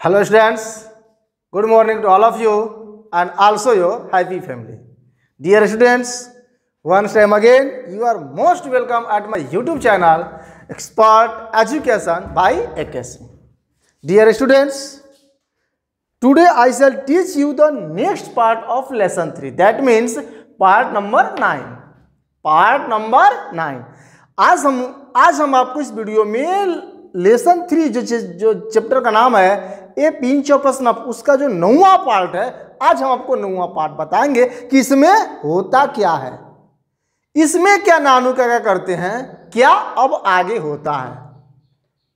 Hello students, good morning to all of you and also your happy family. Dear students, once time again you are most welcome at my YouTube channel Expert Education by Academy. Dear students, today I shall teach you the next part of lesson 3, that means part number 9. Part number 9। आज हम आपको इस video में lesson 3 जो chapter का नाम है ए pinch of प्रश्न, उसका जो 9वां पार्ट है, आज हम आपको 9वां पार्ट बताएंगे कि इसमें होता क्या है, इसमें क्या नानू क्या करते हैं, क्या अब आगे होता है।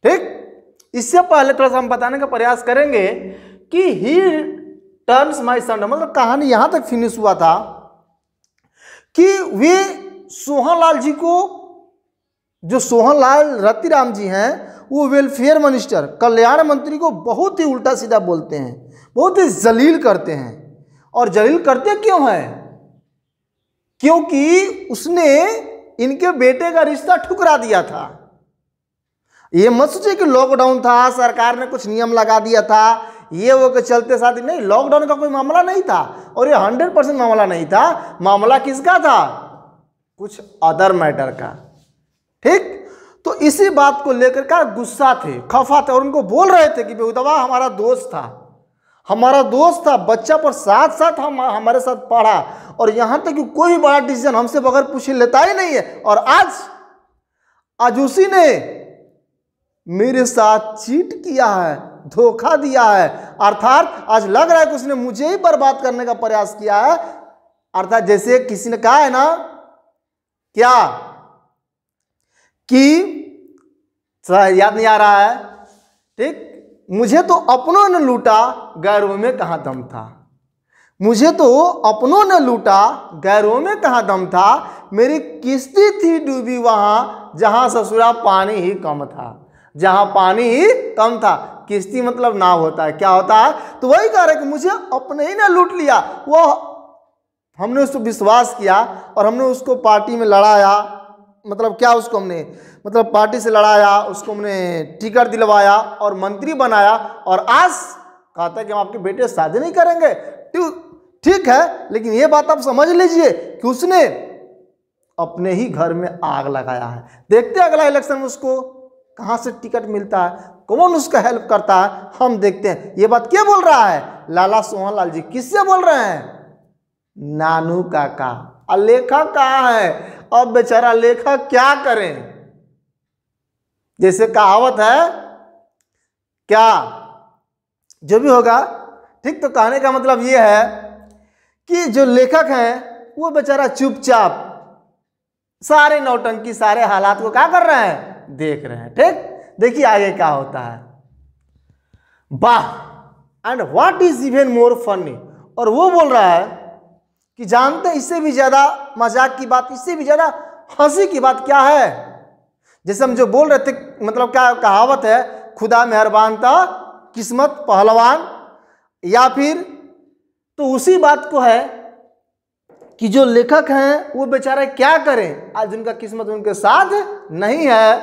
ठीक, इससे पहले थोड़ा सा हम बताने का प्रयास करेंगे कि ही टर्न्स माय सन, मतलब कहानी यहां तक फिनिश हुआ था कि वे सोहनलाल जी को, जो सोहनलाल रतिराम जी हैं, वो वेलफेयर मिनिस्टर, कल्याण मंत्री को बहुत ही उल्टा सीधा बोलते हैं, बहुत ही जलील करते हैं। और जलील करते क्यों हैं? क्योंकि उसने इनके बेटे का रिश्ता ठुकरा दिया था। ये मत सोचिए कि लॉकडाउन था, सरकार ने कुछ नियम लगा दिया था, ये वो के चलते शादी नहीं। लॉकडाउन का कोई मामला नहीं था और ये 100% मामला नहीं था। मामला किसका था? कुछ अदर मैटर का। ठीक, तो इसी बात को लेकर का गुस्सा थे, खफा थे और उनको बोल रहे थे कि बेहुदवा हमारा दोस्त था, बच्चा पर साथ साथ हमारे साथ पढ़ा और यहां तक कि कोई बड़ा डिसीजन हमसे बगैर पूछे लेता ही नहीं है। और आज उसी ने मेरे साथ चीट किया है, धोखा दिया है, अर्थात आज लग रहा है कि उसने मुझे ही बर्बाद करने का प्रयास किया है। अर्थात जैसे किसी ने कहा है ना, क्या कि याद नहीं आ रहा है, ठीक, मुझे तो अपनों ने लूटा, गैरों में कहां दम था। मुझे तो अपनों ने लूटा, गैरों में कहां दम था। मेरी किस्ती थी डूबी वहां जहां ससुरा पानी ही कम था, जहां पानी ही कम था। किस्ती मतलब नाव होता है, क्या होता है? तो वही कह रहे कि मुझे अपने ही ने लूट लिया। वो हमने उसको विश्वास किया और हमने उसको पार्टी में लड़ाया, मतलब क्या, उसको हमने मतलब पार्टी से लड़ाया, उसको हमने टिकट दिलवाया और मंत्री बनाया, और आज कहता है कि हम आपके बेटे से शादी नहीं करेंगे। ठीक है, लेकिन ये बात आप समझ लीजिए कि उसने अपने ही घर में आग लगाया है। देखते हैं अगला इलेक्शन में उसको कहां से टिकट मिलता है, कौन उसका हेल्प करता है, हम देखते हैं। ये बात क्या बोल रहा है? लाला सोहनलाल जी। किससे बोल रहे हैं? नानू काका। और लेखक कहाँ है? अब बेचारा लेखक क्या करें? जैसे कहावत है, क्या जो भी होगा, ठीक, तो कहने का मतलब ये है कि जो लेखक हैं वो बेचारा चुपचाप सारे नौटंकी, सारे हालात को क्या कर रहे हैं? देख रहे हैं। ठीक, देखिए आगे क्या होता है। वाह, and what is even more funny. और वो बोल रहा है कि जानते हैं इससे भी ज्यादा मजाक की बात, इससे भी ज्यादा हंसी की बात क्या है? जैसे हम जो बोल रहे थे, मतलब क्या कहावत है, खुदा मेहरबान था किस्मत पहलवान, या फिर तो उसी बात को है कि जो लेखक हैं वो बेचारे क्या करें, आज उनका किस्मत उनके साथ नहीं है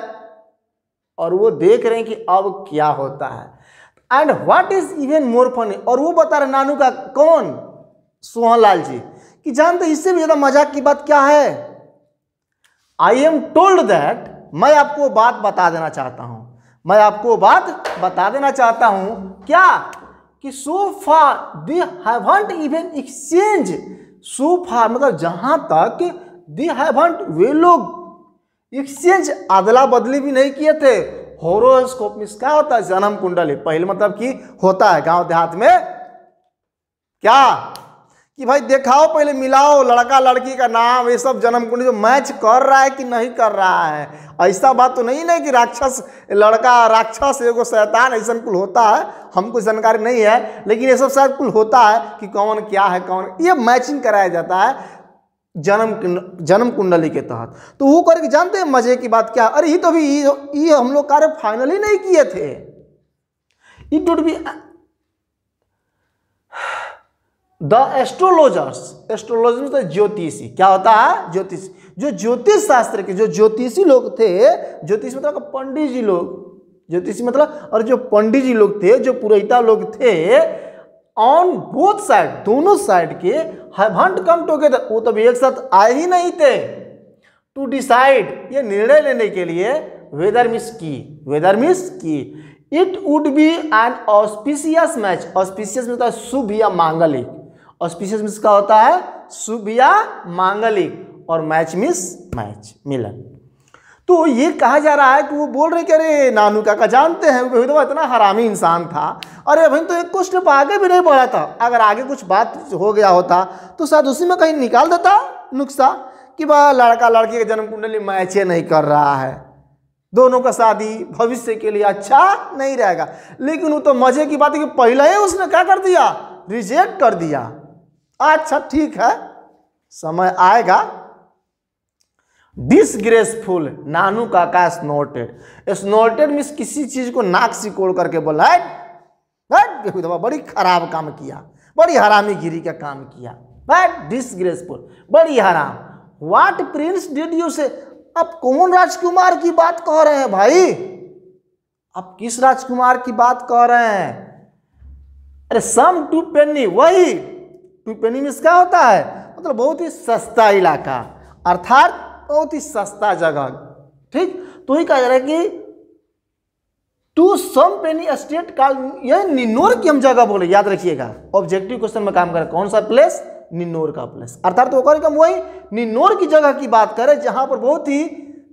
और वो देख रहे हैं कि अब क्या होता है। And what is even more funny. और वो बता रहे नानू का, कौन? सोहनलाल जी, कि जानते इससे भी ज्यादा मजाक की बात क्या है? आई एम टोल्ड दैट, मैं आपको बात बता देना चाहता हूं, मैं आपको बात बता देना चाहता हूं, क्या कि सो फार दे हैवंट इवन एक्सचेंज। सो फार मतलब जहां तक, दे हैवंट, वे लोग एक्सचेंज, अदला बदली भी नहीं किए थे। होरोस्कोप में क्या होता है? जन्म कुंडली। पहले मतलब कि होता है गांव देहात में क्या कि भाई दिखाओ, पहले मिलाओ लड़का लड़की का नाम, ये सब जन्म कुंडली जो मैच कर रहा है कि नहीं कर रहा है। ऐसा बात तो नहीं कि राक्षस लड़का, राक्षस एगो शैतान, ऐसा कुल होता है, हमको जानकारी नहीं है, लेकिन ये सब शायद कुल होता है कि कौन क्या है, कौन, ये मैचिंग कराया जाता है जन्म कुंडली के तहत। तो वो करके जानते हैं मजे की बात क्या? अरे ये तो भी ये हम लोग कार्य फाइनल ही नहीं किए थे। It would be the astrologers, astrologer मतलब ज्योतिषी, क्या होता है? ज्योतिषी। जो ज्योतिष शास्त्र के जो ज्योतिषी लोग थे, ज्योतिष मतलब पंडित जी लोग, ज्योतिषी मतलब, और जो पंडित जी लोग थे, जो पुरोहिता लोग थे, ऑन बोथ साइड, दोनों साइड के, हैवंट कम टुगेदर, वो तो एक साथ आए ही नहीं थे टू डिसाइड, ये निर्णय लेने के लिए, वेदर मिस की it would be N auspicious match. Auspicious में होता है शुभ या मांगलिक, ऑस्पिशियस मीन्स का होता है शुभ या मांगलिक, और मैच मीन्स मैच, मिलन। तो ये कहा जा रहा है कि वो बोल रहे कि अरे नानू काका जानते हैं वो तो इतना हरामी इंसान था, अरे भाई तो एक स्टेप आगे भी नहीं बढ़ा था, अगर आगे कुछ बात हो गया होता तो शायद उसी में कहीं निकाल देता नुक्सा कि वह लड़का लड़की के जन्म कुंडली मैच नहीं कर रहा है, दोनों का शादी भविष्य के लिए अच्छा नहीं रहेगा। लेकिन वो तो मजे की बात है कि पहले ही उसने क्या कर दिया, रिजेक्ट कर दिया। अच्छा ठीक है, समय आएगा। डिसग्रेसफुल, नानू काका स्नोटेड। स्नोटेड मीन्स किसी चीज को नाक सिकोड़ करके बोला है, बड़ी खराब काम किया, बड़ी हरामीगिरी का काम किया, डिसग्रेसफुल, बड़ी हराम। व्हाट प्रिंस डिड यू से, आप कौन राजकुमार की बात कह रहे हैं भाई, आप किस राजकुमार की बात कह रहे हैं? अरे सम टू पेनी, वही टू पेनी में क्या होता है, मतलब बहुत ही सस्ता इलाका, अर्थात बहुत ही सस्ता जगह, ठीक। तो ही कहा जा रहा है कि टू सम पेनी स्टेट का, यह निन्नोर की हम जगह बोले, याद रखिएगा, ऑब्जेक्टिव क्वेश्चन में काम करें, कौन सा प्लेस, निन्नोर का प्लेस, अर्थात तो हम वही निन्नोर की जगह की बात करें जहां पर बहुत ही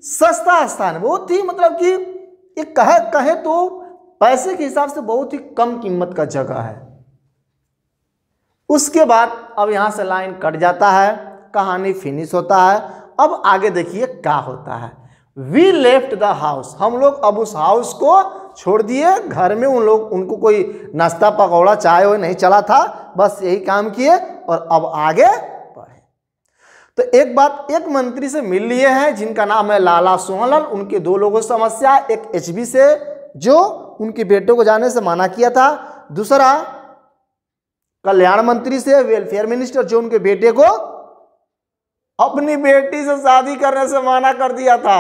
सस्ता स्थान, बहुत ही मतलब कि एक कहे तो पैसे के हिसाब से बहुत ही कम कीमत का जगह है। उसके बाद अब यहां से लाइन कट जाता है, कहानी फिनिश होता है। अब आगे देखिए क्या होता है। वी लेफ्ट द हाउस, हम लोग अब उस हाउस को छोड़ दिए, घर में उनको कोई नाश्ता पकौड़ा चाय वो नहीं चला था, बस यही काम किए और अब आगे बढ़े। तो एक बात, एक मंत्री से मिल लिए हैं जिनका नाम है लाला सोहनलाल, उनके दो लोगों से समस्या, एक एचबी से जो उनके बेटे को जाने से मना किया था, दूसरा कल्याण मंत्री से, वेलफेयर मिनिस्टर, जो उनके बेटे को अपनी बेटी से शादी करने से मना कर दिया था,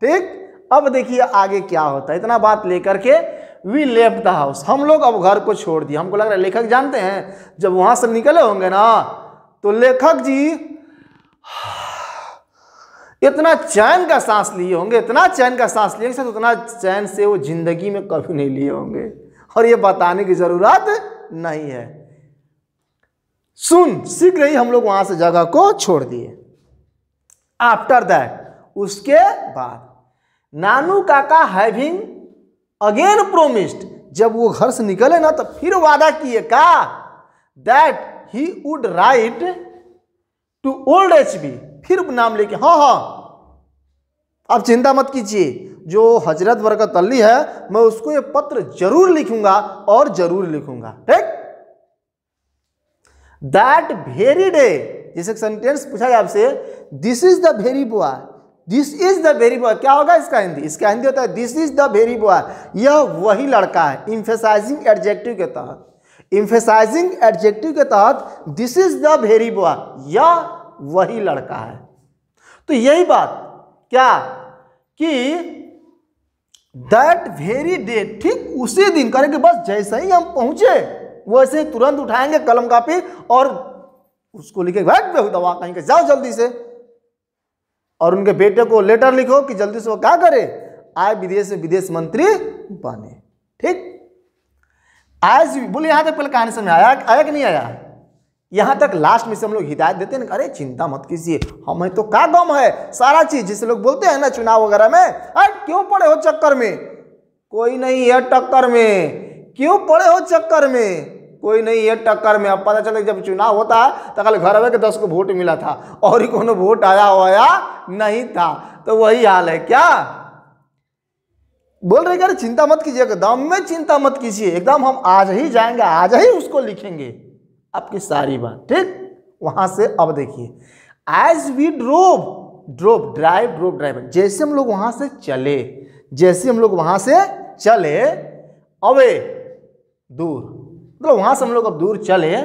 ठीक। अब देखिए आगे क्या होता है। इतना बात लेकर के वी लेफ्ट द हाउस, हम लोग अब घर को छोड़ दिया। हमको लग रहा है लेखक जानते हैं जब वहां से निकले होंगे ना तो लेखक जी इतना चैन का सांस लिए होंगे, इतना चैन का सांस लिए होंगे, उतना चैन से वो जिंदगी में कभी नहीं लिए होंगे, और ये बताने की जरूरत नहीं है। सुन शीघ्र ही हम लोग वहां से जगह को छोड़ दिए। आफ्टर दैट, उसके बाद, नानू काका हैविंग अगेन प्रोमिस्ड, जब वो घर से निकले ना तो फिर वादा किए का, that he would write to old HB, फिर नाम लेके, हाँ आप चिंता मत कीजिए, जो हजरत बरकत अली है मैं उसको ये पत्र जरूर लिखूंगा और जरूर लिखूंगा, ठीक। दैट वेरी डे, जैसे सेंटेंस पूछा है आपसे, this is the very boy, this is the very boy, क्या होगा इसका हिंदी? इसका हिंदी होता है this is the very boy, यह वही लड़का है। इम्फेसाइजिंग एडजेक्टिव के तहत, इम्फेसाइजिंग एडजेक्टिव के तहत this is the very boy, यह वही लड़का है। तो यही बात क्या कि दैट वेरी डे, ठीक उसी दिन करेंगे, बस जैसे ही हम पहुंचे वैसे ही तुरंत उठाएंगे कलम कापी और उसको लिखे, बैठ दवा कहीं के जाओ जल्दी से, और उनके बेटे को लेटर लिखो कि जल्दी से वो क्या करे, आए विदेश से विदेश मंत्री बने, ठीक। आज बोले यहां तक पहले कहानी समझ आया कि नहीं आया? यहां तक लास्ट में से हम लोग हिदायत देते हैं, अरे चिंता मत कीजिए, हमें तो क्या गम है, सारा चीज जिसे लोग बोलते हैं ना चुनाव वगैरह में, अरे क्यों पड़े हो चक्कर में, कोई नहीं है टक्कर में, क्यों पड़े हो चक्कर में, कोई नहीं है टक्कर में। अब पता चले जब चुनाव होता है तो कल घर में के 10 को वोट मिला था और ही कोनो वोट आया हुआ नहीं था, तो वही हाल है। क्या बोल रहे हैं, चिंता मत कीजिए, एकदम में चिंता मत कीजिए, एकदम हम आज ही जाएंगे, आज ही उसको लिखेंगे आपकी सारी बात, ठीक। वहां से अब देखिए, एज वी ड्राइव, जैसे हम लोग वहां से चले, जैसे हम लोग वहां से चले, अवे दूर, मतलब वहां से हम लोग अब दूर चले,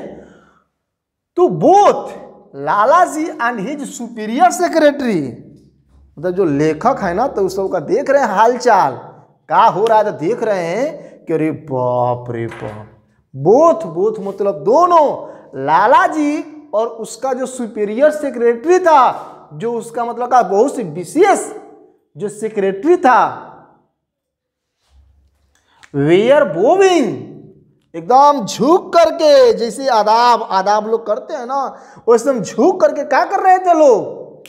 तो both Lala ji and his superior secretary, मतलब जो लेखक है ना तो उस सबका देख रहे हैं हालचाल, क्या हो रहा है, तो देख रहे हैं कि अरे बाप रे बाप, बोथ मतलब दोनों, लाला जी और उसका जो सुपीरियर सेक्रेटरी था, जो उसका मतलब का बहुत सी विशेष जो सेक्रेटरी था, वेयर बोविंग, एकदम झुक करके, जैसे आदाब लोग करते हैं ना, वैसे हम झुक करके क्या कर रहे थे, लोग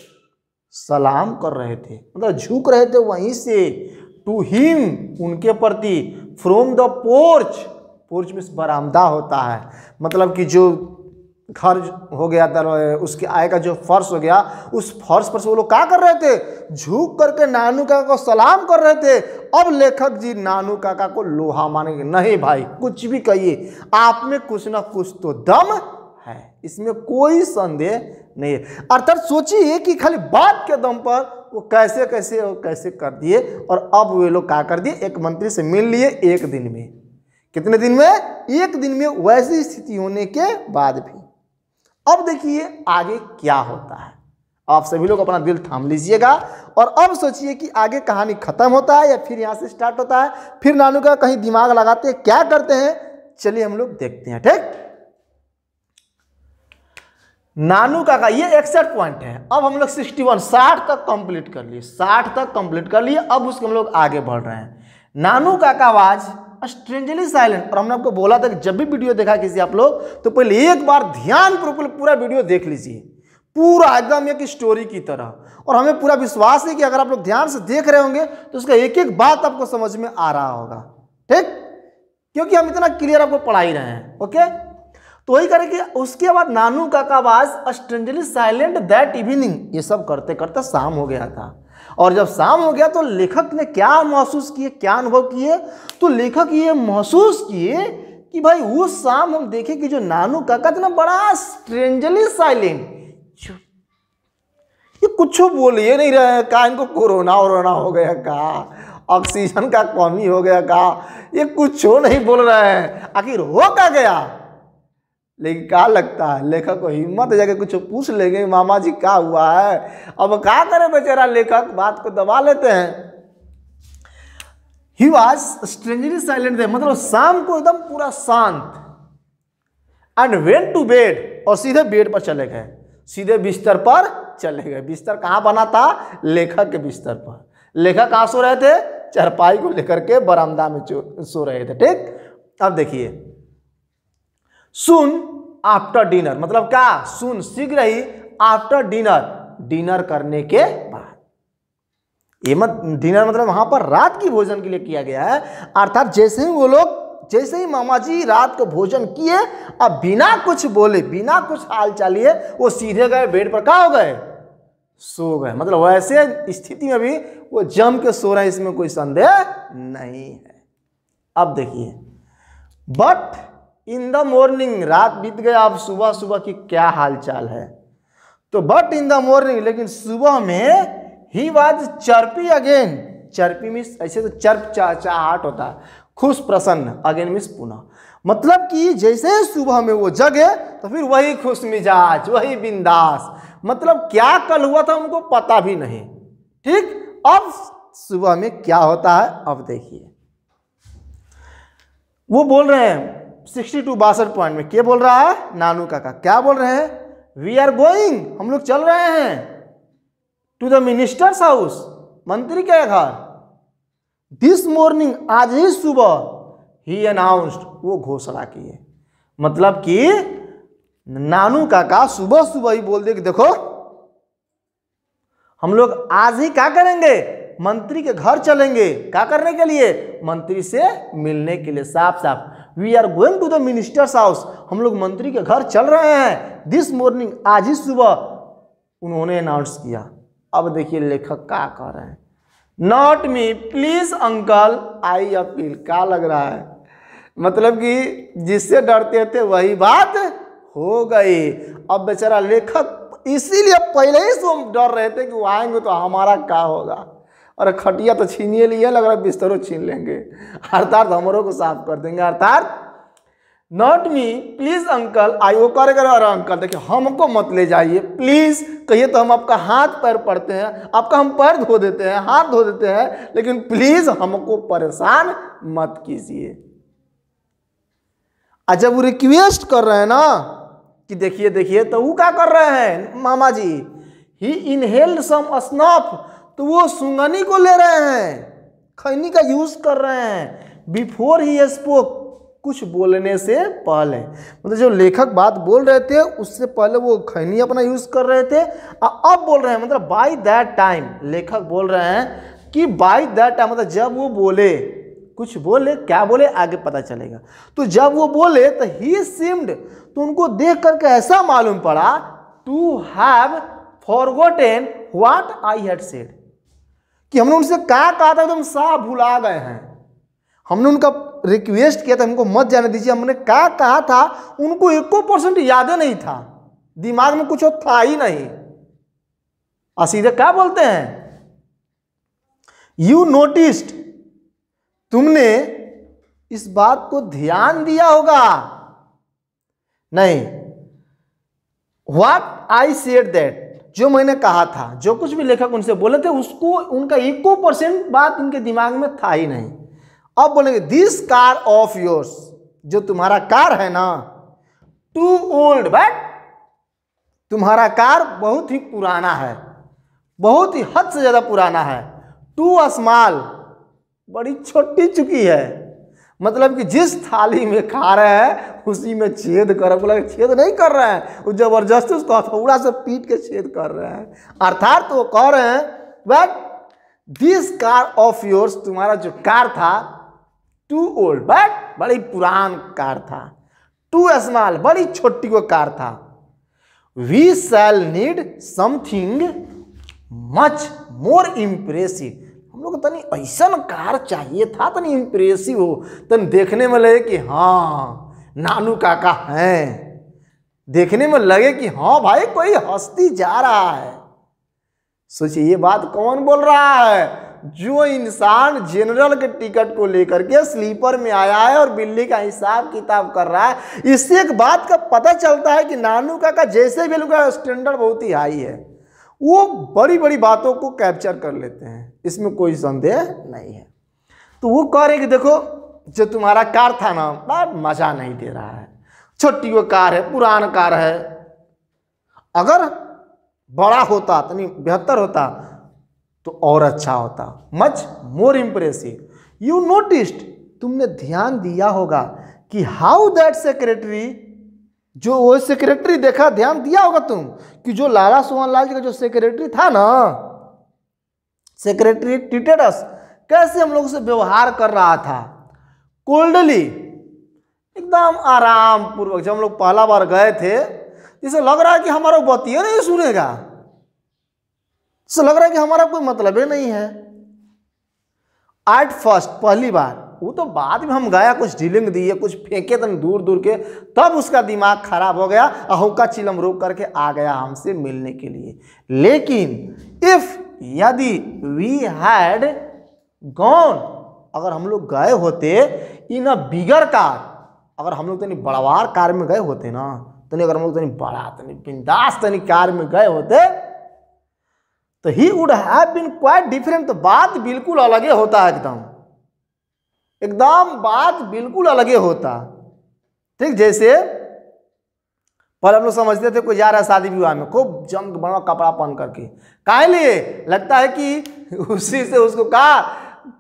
सलाम कर रहे थे, मतलब झुक रहे थे वहीं से, टू हिम, उनके प्रति, फ्रॉम द पोर्च, पोर्च में बरामदा होता है, मतलब कि जो घर हो गया था, उसके आय का जो फर्श हो गया, उस फर्श पर से वो लोग क्या कर रहे थे, झुक करके नानू काका को सलाम कर रहे थे। अब लेखक जी नानू काका को लोहा मानेंगे, नहीं भाई कुछ भी कहिए, आप में कुछ ना कुछ तो दम है, इसमें कोई संदेह नहीं है। अर्थात सोचिए कि खाली बात के दम पर वो कैसे कैसे और कैसे कर दिए, और अब वे लोग क्या कर दिए, एक मंत्री से मिल लिए एक दिन में। कितने दिन में, एक दिन में, वैसी स्थिति होने के बाद भी। अब देखिए आगे क्या होता है, आप सभी लोग अपना दिल थाम लीजिएगा और अब सोचिए कि आगे कहानी खत्म होता है या फिर यहां से स्टार्ट होता है, फिर नानू का कहीं दिमाग लगाते हैं, क्या करते हैं, चलिए हम लोग देखते हैं। ठीक, नानू का ये 61 पॉइंट है। अब हम लोग 61 60 तक कंप्लीट कर लिए, 60 तक कंप्लीट कर लिए। अब उसके हम लोग आगे बढ़ रहे हैं। नानू का आवाज स्ट्रेंजली साइलेंट, और हमने आपको बोला था कि जब भी वीडियो देखा किसी आप लोग तो पहले एक बार ध्यान पूर्वक पूरा वीडियो देख लीजिए, पूरा एकदम एक स्टोरी की तरह, और हमें पूरा विश्वास है कि अगर आप लोग ध्यान से देख रहे होंगे तो उसका एक एक बात आपको समझ में आ रहा होगा। ठीक, क्योंकि हम इतना क्लियर आपको पढ़ा ही रहे हैं। ओके, तो वही करेंगे। उसके बाद नानू का आवाज स्ट्रेंजली साइलेंट दैट इवनिंग, ये सब करते करते शाम हो गया था, और जब शाम हो गया तो लेखक ने क्या महसूस किए, क्या अनुभव किए, तो लेखक ये महसूस किए कि भाई उस शाम हम देखे कि जो नानू काका था ना, बड़ा स्ट्रेंजली साइलेंट, ये कुछ बोलिए नहीं रहे, का इनको कोरोना वोरोना हो गया, का ऑक्सीजन का कमी हो गया, का ये कुछ नहीं बोल रहे हैं, आखिर हो क्या गया। लेकिन क्या लगता है लेखक को हिम्मत जाके कुछ पूछ लेंगे, मामा जी क्या हुआ है, अब क्या करे बेचारा लेखक, बात को दबा लेते हैं। ही वॉज स्ट्रेंजली साइलेंट, मतलब शाम को एकदम पूरा शांत, एंड वेंट टू बेड, और सीधे बेड पर चले गए, सीधे बिस्तर पर चले गए। बिस्तर कहाँ बना था, लेखक के बिस्तर पर। लेखक कहाँ सो रहे थे, चारपाई को लेकर के बरामदा में सो रहे थे। ठीक, अब देखिए, सुन आफ्टर डिनर, मतलब क्या, सुन शीघ्र ही, आफ्टर डिनर, डिनर करने के बाद। ये मत डिनर मतलब वहां पर रात की भोजन के लिए किया गया है, अर्थात जैसे ही वो लोग, जैसे ही मामा जी रात को भोजन किए, अब बिना कुछ बोले, बिना कुछ हाल चालिए, वो सीधे गए बेड पर, क्या हो गए, सो गए। मतलब वैसे स्थिति में भी वो जम के सो रहे हैं, इसमें कोई संदेह नहीं है। अब देखिए, बट इन द मॉर्निंग, रात बीत गया, अब सुबह सुबह की क्या हाल चाल है, तो बट इन द मॉर्निंग, लेकिन सुबह में, he was chirpy again, chirpy means ऐसे तो चर्प चाहट होता है, खुश प्रसन्न, अगेन मीन्स पुनः, मतलब कि जैसे सुबह में वो जगे तो फिर वही खुश मिजाज, वही बिंदास, मतलब क्या कल हुआ था उनको पता भी नहीं। ठीक, अब सुबह में क्या होता है, अब देखिए, वो बोल रहे हैं 62 पॉइंट में, क्या बोल रहा है नानू काका, क्या बोल रहे हैं, वी आर गोइंग, हम लोग चल रहे हैं, टू द मिनिस्टर्स हाउस, मंत्री के घर, दिस मॉर्निंग, आज ही सुबह, ही अनाउंस्ड, वो घोषणा किए। मतलब कि नानू काका सुबह सुबह ही बोल दे कि देखो हम लोग आज ही क्या करेंगे, मंत्री के घर चलेंगे, क्या करने के लिए, मंत्री से मिलने के लिए। साफ साफ, we are going to the minister's house, हम लोग मंत्री के घर चल रहे हैं, दिस मॉर्निंग, आज ही सुबह उन्होंने अनाउंस किया। अब देखिए लेखक क्या कह रहे हैं, not me please uncle I appeal, क्या लग रहा है, मतलब कि जिससे डरते थे वही बात हो गई। अब बेचारा लेखक इसीलिए पहले ही से डर रहे थे कि वो आएंगे तो हमारा क्या होगा, और खटिया तो छीनिए लिए, लग रहा है बिस्तरों छीन लेंगे, अर्थात हमरों को साफ कर देंगे। अर्थात नॉट मी प्लीज अंकल। आई वो करेगा, अरे अंकल देखिए हमको मत ले जाइए प्लीज, कहिए तो हम आपका हाथ पैर पड़ते हैं, आपका हम पैर धो देते हैं, हाथ धो देते हैं, लेकिन प्लीज हमको परेशान मत कीजिए। जब वो रिक्वेस्ट कर रहे हैं ना कि देखिए देखिए, तो वो क्या कर रहे हैं मामा जी, ही इनहेल्ड सम स्नफ, तो वो सुंगनी को ले रहे हैं, खैनी का यूज कर रहे हैं, बिफोर ही स्पोक, कुछ बोलने से पहले। मतलब जो लेखक बात बोल रहे थे उससे पहले वो खैनी अपना यूज कर रहे थे, अब बोल रहे हैं मतलब बाय दैट टाइम, लेखक बोल रहे हैं कि बाय दैट टाइम, मतलब जब वो बोले, कुछ बोले, क्या बोले आगे पता चलेगा। तो जब वो बोले तो ही सीम्ड, तो उनको देख करके ऐसा मालूम पड़ा, to have forgotten what I had said, कि हमने उनसे क्या कहा था एकदम साफ भुला गए हैं। हमने उनका रिक्वेस्ट किया था हमको मत जाने दीजिए, हमने क्या कहा था उनको 1% याद नहीं था, दिमाग में कुछ था ही नहीं। और सीधे क्या बोलते हैं, यू नोटिस्ड, तुमने इस बात को ध्यान दिया होगा, नहीं, व्हाट आई सेड दैट, जो मैंने कहा था, जो कुछ भी लेखक उनसे बोले थे उसको उनका 1% बात उनके दिमाग में था ही नहीं। अब बोलेंगे दिस कार ऑफ योर्स, जो तुम्हारा कार है ना, टू ओल्ड, बट तुम्हारा कार बहुत ही पुराना है, बहुत ही हद से ज्यादा पुराना है, टू स्मॉल, बड़ी छोटी चुकी है, मतलब कि जिस थाली में खा रहे हैं उसी में छेद कर, बोला छेद नहीं कर रहे हैं, वो जबरदस्ती उसको हथौड़ा से पीट के छेद कर रहे हैं। अर्थात तो वो कह रहे हैं but this car of yours, तुम्हारा जो कार था, टू ओल्ड, बट बड़ी पुरान कार था, टू स्मॉल, बड़ी छोटी वो कार था, we shall need something much more impressive, हम लोग तनी ऐसा कार चाहिए था, तनी इम्प्रेसिव हो, तनी देखने में लगे कि हाँ नानू काका हैं, देखने में लगे कि हाँ भाई कोई हस्ती जा रहा है। सोचिए ये बात कौन बोल रहा है, जो इंसान जनरल के टिकट को लेकर के स्लीपर में आया है और बिल्ली का हिसाब किताब कर रहा है। इससे एक बात का पता चलता है कि नानू काका जैसे भी लोग स्टैंडर्ड बहुत ही हाई है, वो बड़ी बड़ी बातों को कैप्चर कर लेते हैं, इसमें कोई संदेह नहीं है। तो वो कह रहे कि देखो जो तुम्हारा कार था ना, बात मजा नहीं दे रहा है, छोटी वो कार है, पुरान कार है, अगर बड़ा होता तो नहीं बेहतर होता तो और अच्छा होता, much more impressive. You noticed, तुमने ध्यान दिया होगा कि हाउ दैट सेक्रेटरी, जो वो सेक्रेटरी देखा, ध्यान दिया होगा तुम कि जो लाला सोहन लाल जी का जो सेक्रेटरी था ना, सेक्रेटरी ट्रीटेड अस, कैसे हम लोग से व्यवहार कर रहा था, कोल्डली, एकदम आराम पूर्वक। जब हम लोग पहला बार गए थे जैसे लग रहा है कि हमारा बतिया नहीं सुनेगा, तो लग रहा है कि हमारा कोई मतलब ही नहीं है। एट फर्स्ट, पहली बार, वो तो बाद में हम गया कुछ डीलिंग दिए, कुछ फेंके तन दूर दूर के, तब उसका दिमाग खराब हो गया, अहुका चिलम रोक करके आ गया हमसे मिलने के लिए। लेकिन इफ, यदि वी हैड गॉन, अगर हम लोग गए होते इन अ बिगर कार, अगर हम लोग तनी बड़वार कार में गए होते ना, तनी अगर हम लोग तनी बड़ा तनी बिंदास तनी कार में गए होते तो he would have been quite different. तो बात बिल्कुल अलग होता है, एकदम एकदम बात बिल्कुल अलग होता। ठीक, जैसे पहले हम लोग समझते थे कोई जा रहा है शादी विवाह में खूब जम बड़ा कपड़ा पहन करके, काहे लिए, लगता है कि उसी से उसको कहा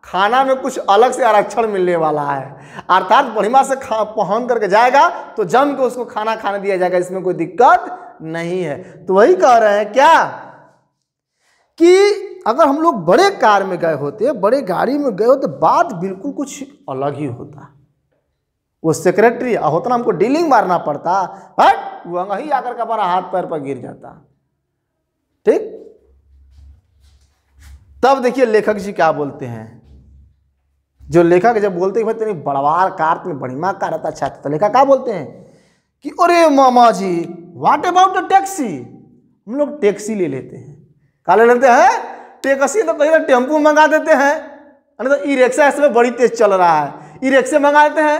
खाना में कुछ अलग से आरक्षण मिलने वाला है, अर्थात बढ़िया से पहन करके जाएगा तो जम के उसको खाना खाने दिया जाएगा, इसमें कोई दिक्कत नहीं है। तो वही कह रहे हैं क्या कि अगर हम लोग बड़े कार में गए होते, बड़े गाड़ी में गए होते, बात बिल्कुल कुछ अलग ही होता। वो सेक्रेटरी होता ना, हमको डीलिंग मारना पड़ता, बट वो वहीं आकर के हमारा हाथ पैर पर गिर जाता। ठीक, तब देखिए लेखक जी क्या बोलते हैं। जो लेखक जब बोलते हैं भाई तेरी बड़वार कार, तुम्हें बढ़िया कार रहता, अच्छा, तो लेखक क्या बोलते हैं कि अरे मामा जी व्हाट अबाउट द टैक्सी, हम लोग टैक्सी ले लेते हैं। क्या ले लेते हैं, टैक्सी, तो कहीं टेम्पू मंगा देते हैं, तो ई रिक्शा इसमें बड़ी तेज चल रहा है, ई रिक्शे मंगा देते हैं,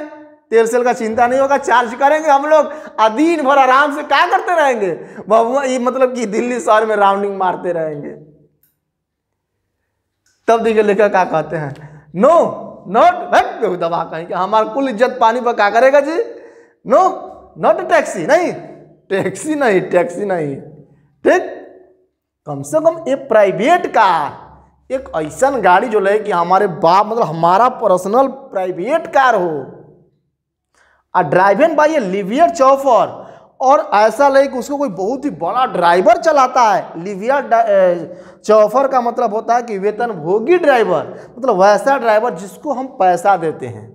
तेल सेल का चिंता नहीं होगा, चार्ज करेंगे हम लोग और दिन भर आराम से क्या करते रहेंगे, ये मतलब कि दिल्ली शहर में राउंडिंग मारते रहेंगे। तब देखिए लेखक क्या कहते हैं, नो नॉट दबा कहीं कि हमारा कुल इज्जत पानी पर क्या करेगा जी, नो नॉट टैक्सी, नहीं टैक्सी नहीं, टैक्सी नहीं, ठीक। कम से कम एक प्राइवेट कार, एक ऐसा गाड़ी जो ले कि हमारे बाप मतलब हमारा पर्सनल प्राइवेट कार हो, ड्राइवन बाय ए लिवियर चौफर, और ऐसा ले कि उसको कोई बहुत ही बड़ा ड्राइवर चलाता है। लिवियर चौफर का मतलब होता है कि वेतनभोगी ड्राइवर, मतलब वैसा ड्राइवर जिसको हम पैसा देते हैं।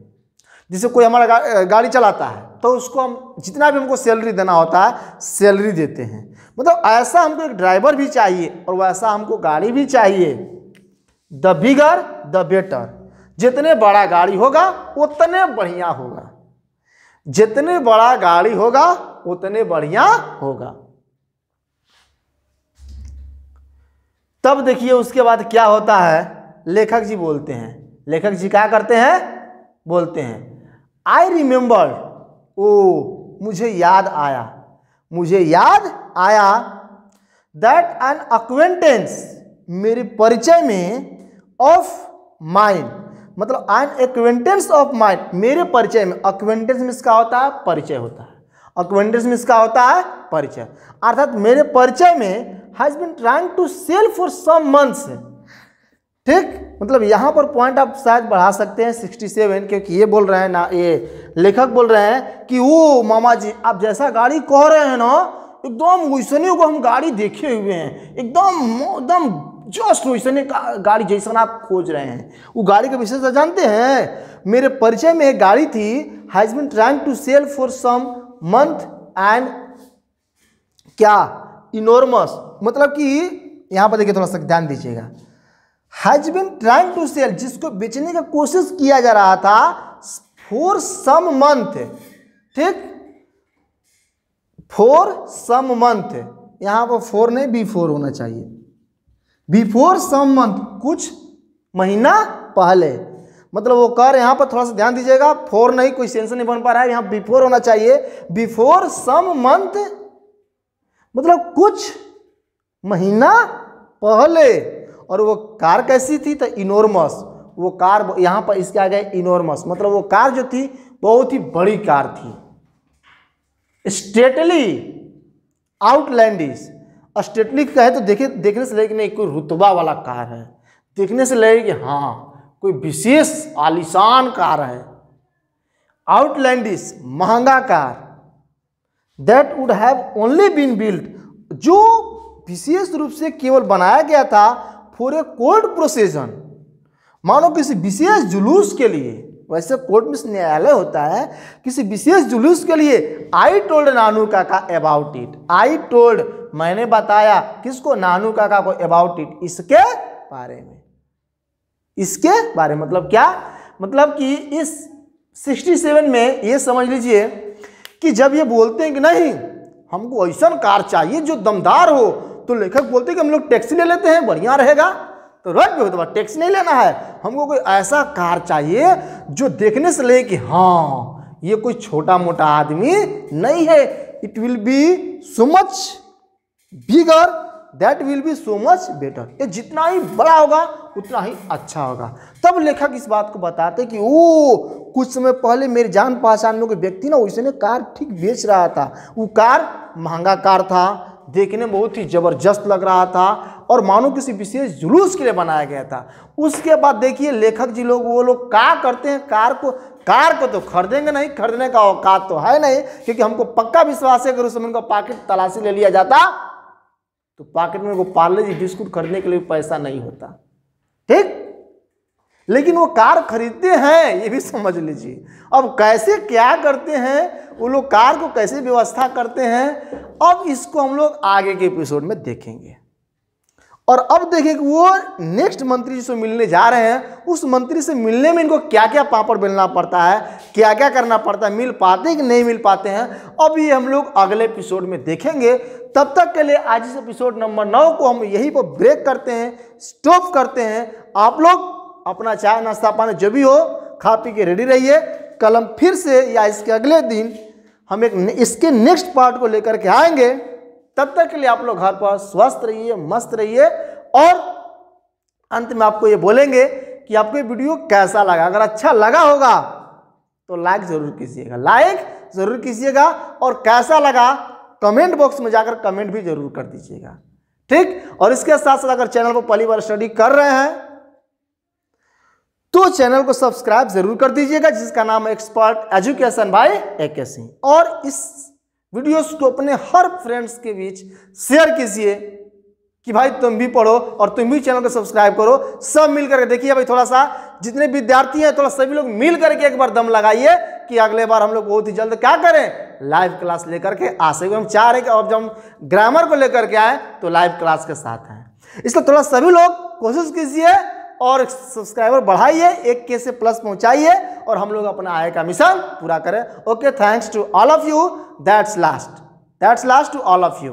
जिसे कोई हमारा गाड़ी चलाता है तो उसको हम जितना भी हमको सैलरी देना होता है सैलरी देते हैं, मतलब ऐसा हमको एक ड्राइवर भी चाहिए और वैसा हमको गाड़ी भी चाहिए। द बिगर द बेटर, जितने बड़ा गाड़ी होगा उतने बढ़िया होगा, जितने बड़ा गाड़ी होगा उतने बढ़िया होगा। तब देखिए उसके बाद क्या होता है, लेखक जी बोलते हैं, लेखक जी क्या करते हैं, बोलते हैं आई रिमेंबर, ओ मुझे याद आया, मुझे याद आया दैट एन अक्वेंटेंस, मेरे परिचय में, ऑफ माइंड, मतलब एन एक्वेंटेंस ऑफ माइंड, मेरे परिचय में। अक्वेंटेंस में इसका होता है परिचय होता है, अक्वेंटेंस में इसका होता है परिचय, अर्थात मेरे परिचय में has been trying to sell for some months, ठीक। मतलब यहाँ पर पॉइंट आप शायद बढ़ा सकते हैं 67, क्योंकि ये बोल रहे हैं ना, ये लेखक बोल रहे हैं कि वो मामा जी आप जैसा गाड़ी कह रहे हैं ना, एकदम वैसने को हम गाड़ी देखे हुए हैं, एकदम जस्ट वैसने गाड़ी जैसा आप खोज रहे हैं। वो गाड़ी का विशेषता जानते हैं, मेरे परिचय में एक गाड़ी थी, has been trying to sell for some month and क्या इनॉर्मस, मतलब कि यहाँ पर देखिए थोड़ा सा ध्यान दीजिएगा, has been trying to sell, जिसको बेचने का कोशिश किया जा रहा था, फॉर सम मंथ, ठीक, फॉर सम मंथ, यहाँ पर फोर नहीं बिफोर होना चाहिए, बिफोर सम मंथ, कुछ महीना पहले, मतलब वो कर, यहाँ पर थोड़ा सा ध्यान दीजिएगा, फोर नहीं, कोई सेंस नहीं बन पा रहा है, यहाँ बिफोर होना चाहिए, बिफोर सम मंथ, मतलब कुछ महीना पहले। और वो कार कैसी थी, तो इनॉर्मस, वो कार यहाँ पर इसके आगे इनॉर्मस, मतलब वो कार जो थी बहुत ही बड़ी कार थी। स्टेटली आउटलैंडिश, स्टेटली कहे तो देखने से लगे कि नहीं कोई रुतबा वाला कार है, देखने से लगे कि हाँ कोई विशेष आलीशान कार है। आउटलैंडिश महंगा car, that would have only been built, जो विशेष रूप से केवल बनाया गया था फॉर ए कोर्ट प्रोसीजन, मानो किसी विशेष जुलूस के लिए, वैसे कोर्ट में न्यायालय होता है, किसी विशेष जुलूस के लिए। आई टोल्ड नानू काका अबाउट इट, आई टोल्ड मैंने बताया, किसको, नानू काका को, अबाउट इट इसके बारे में, इसके बारे में मतलब क्या, मतलब कि इस 67 में ये समझ लीजिए कि जब ये बोलते हैं कि नहीं हमको ऐसा कार चाहिए जो दमदार हो, तो लेखक बोलते हैं कि हम लोग टैक्सी ले लेते हैं बढ़िया रहेगा, तो रख दो, तो टैक्सी नहीं लेना है, हमको कोई ऐसा कार चाहिए जो देखने से लगे कि हाँ ये कोई छोटा मोटा आदमी नहीं है, it will be so much bigger, that will be so much better, ये जितना ही बड़ा होगा उतना ही अच्छा होगा। तब लेखक इस बात को बताते कि ओ कुछ समय पहले मेरे जान पहचान में कोई व्यक्ति ना उसने कार ठीक बेच रहा था, वो कार महंगा कार था, देखने में बहुत ही जबरदस्त लग रहा था और मानो किसी विशेष जुलूस के लिए बनाया गया था। उसके बाद देखिए लेखक जी लोग वो लोग क्या करते हैं, कार को तो खरीदेंगे नहीं, खरीदने का औकात तो है नहीं, क्योंकि हमको पक्का विश्वास है अगर उस समय उनका पॉकेट तलाशी ले लिया जाता तो पॉकेट में वो पार्ले जी बिस्कुट खरीदने के लिए पैसा नहीं होता, ठीक। लेकिन वो कार खरीदते हैं, ये भी समझ लीजिए। अब कैसे क्या करते हैं वो लोग, कार को कैसे व्यवस्था करते हैं, अब इसको हम लोग आगे के एपिसोड में देखेंगे। और अब देखें कि वो नेक्स्ट मंत्री जिससे मिलने जा रहे हैं, उस मंत्री से मिलने में इनको क्या क्या पापड़ बेलना पड़ता है, क्या क्या करना पड़ता है, मिल पाते हैं कि नहीं मिल पाते हैं, अब ये हम लोग अगले एपिसोड में देखेंगे। तब तक के लिए आज इस एपिसोड नंबर 9 को हम यहीं पर ब्रेक करते हैं, स्टॉप करते हैं। आप लोग अपना चाय नाश्ता पानी जो भी हो खा पी के रेडी रहिए। कल हम फिर से या इसके अगले दिन हम इसके नेक्स्ट पार्ट को लेकर के आएंगे। तब तक के लिए आप लोग घर पर स्वस्थ रहिए, मस्त रहिए, और अंत में आपको ये बोलेंगे कि आपको ये वीडियो कैसा लगा। अगर अच्छा लगा होगा तो लाइक जरूर कीजिएगा, लाइक जरूर कीजिएगा, और कैसा लगा कमेंट बॉक्स में जाकर कमेंट भी जरूर कर दीजिएगा, ठीक। और इसके साथ साथ अगर चैनल को पहली बार स्टडी कर रहे हैं तो चैनल को सब्सक्राइब जरूर कर दीजिएगा, जिसका नाम है expert education by AK Singh. और इस वीडियोस को अपने हर फ्रेंड्स के बीच शेयर कीजिए कि भाई तुम भी पढ़ो और तुम भी चैनल को सब्सक्राइब करो। सब मिल करके देखिए भाई, थोड़ा सा जितने विद्यार्थी हैं थोड़ा सभी लोग मिल करके एक बार दम लगाइए कि अगले बार हम लोग बहुत ही जल्द क्या करें, लाइव क्लास लेकर के आ सके। हम चाह रहे हैं कि अब जब हम ग्रामर को लेकर के आए तो लाइव क्लास के साथ हैं, इसलिए थोड़ा सभी लोग कोशिश कीजिए और सब्सक्राइबर बढ़ाइए, 1K से प्लस पहुंचाइए, और हम लोग अपना आय का मिशन पूरा करें। Okay, thanks to all of you, that's last to all of you.